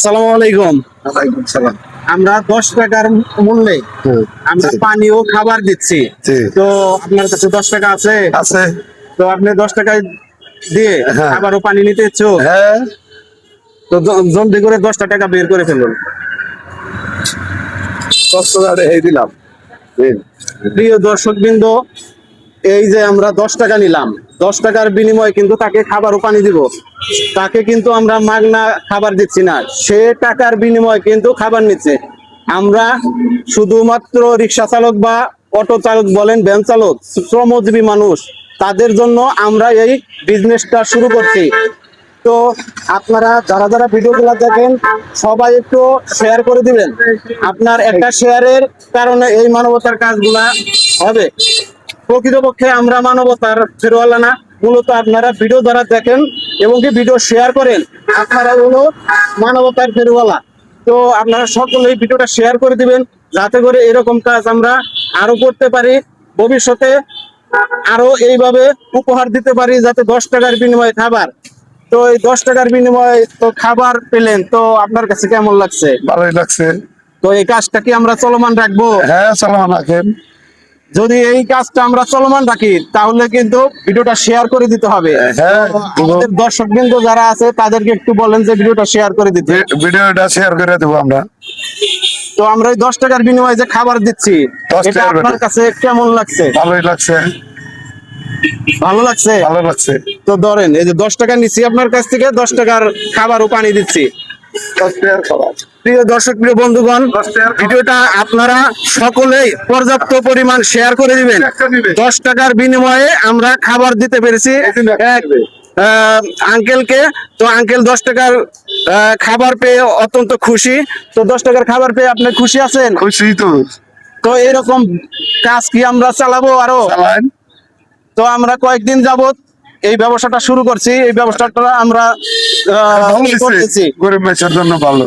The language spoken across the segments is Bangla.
আসসালামু আলাইকুম। ওয়ালাইকুম সালাম। আমরা 10 টাকার মূল্যে আমরা পানি ও খাবার দিচ্ছি। জি। তো আপনার কাছে 10 টাকা আছে? আছে। তো আপনি 10 টাকায় দিয়ে হ্যাঁ। খাবার ও পানি নিতে ইচ্ছুক? হ্যাঁ। তো জলদি করে 10টা টাকা বের করে ফেলুন। 10 টাকা এই দিলাম। প্রিয় দর্শকবৃন্দ, এই যে আমরা 10 টাকা নিলাম, 10 টাকার বিনিময়ে কিন্তু তাকে খাবার ও পানি দিব। তাকে কিন্তু আমরা মাগনা খাবার দিচ্ছি না, সে টাকার বিনিময়ে কিন্তু খাবার নিচ্ছে। আমরা শুধুমাত্র রিক্সা চালক বা অটো চালক বলেন, ভ্যান চালক, শ্রমজীবী মানুষ, তাদের জন্য আমরা এই বিজনেসটা শুরু করছি। তো আপনারা যারা যারা ভিডিওগুলো দেখেন সবাই একটু শেয়ার করে দিবেন। আপনার একটা শেয়ারের কারণে এই মানবতার কাজগুলা হবে। প্রকৃতপক্ষে আমরা মানবতার ফেরওয়ালা না, মূলত আপনারা ভিডিও দ্বারা দেখেন এবং কি ভিডিও শেয়ার করেন, আপনারা হলো মানবতার ফেরওয়ালা। তো আপনারা সকলেই ভিডিওটা শেয়ার করে দিবেন, যাতে করে এরকম কাজ আমরা আরো করতে পারি, ভবিষ্যতে আরো এইভাবে উপহার দিতে পারি, যাতে 10 টাকার বিনিময়ে খাবার। তো এই 10 টাকার বিনিময়ে তো খাবার পেলেন, তো আপনার কাছে কেমন লাগছে? ভালোই লাগছে। তো এই কাজটা কি আমরা চলমান রাখবো? হ্যাঁ, সালাম রাখেন। যদি এই কাজটা আমরা চলমান রাখি তাহলে কিন্তু ভিডিওটা শেয়ার করে দিতে হবে। হ্যাঁ। তো আমাদের দর্শকবৃন্দ যারা আছে তাদেরকে একটু বলেন যে ভিডিওটা শেয়ার করে দিতে। ভিডিওটা শেয়ার করে দেবো আমরা। তো আমরা এই 10 টাকার বিনিময়ে যে খাবার দিচ্ছি, 10 এটা টাকার আপনার কাছে কেমন লাগছে? ভালোই লাগছে। ভালো লাগছে? ভালো লাগছে। তো ধরেন এই যে 10 টাকা নিচ্ছি আপনার কাছ থেকে, 10 টাকার খাবার ও পানি দিচ্ছি। 10 টাকার খাবার। প্রিয় দর্শক, প্রিয় বন্ধুগণ, ভিডিওটা আপনারা সকলেই পর্যাপ্ত পরিমাণ শেয়ার করে দিবেন। 10 টাকার বিনিময়ে আমরা খাবার দিতে পেরেছি এক আঙ্কেলকে। তো আঙ্কেল 10 টাকার খাবার পেয়ে অত্যন্ত খুশি। তো 10 টাকার খাবার পেয়ে আপনি খুশি আছেন? খুশি তো। তো এরকম কাজ কি আমরা চালাবো আরো? চালান। তো আমরা কয়েকদিন যাবত এই ব্যবসাটা শুরু করছি, এই ব্যবসাটা আমরা করতেছি। গরিব মানুষের জন্য ভালো।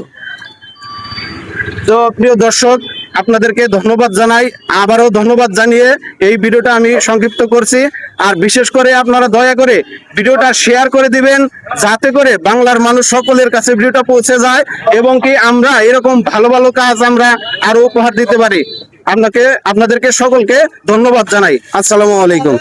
তো প্রিয় দর্শক, আপনাদেরকে ধন্যবাদ জানাই, আবারও ধন্যবাদ জানিয়ে এই ভিডিওটা আমি সংক্ষিপ্ত করছি। আর বিশেষ করে আপনারা দয়া করে ভিডিওটা শেয়ার করে দিবেন, যাতে করে বাংলার মানুষ সকলের কাছে ভিডিওটা পৌঁছে যায় এবং কি আমরা এরকম ভালো ভালো কাজ আমরা আরো উপহার দিতে পারি। আপনাদেরকে সকলকে ধন্যবাদ জানাই। আসসালামু আলাইকুম।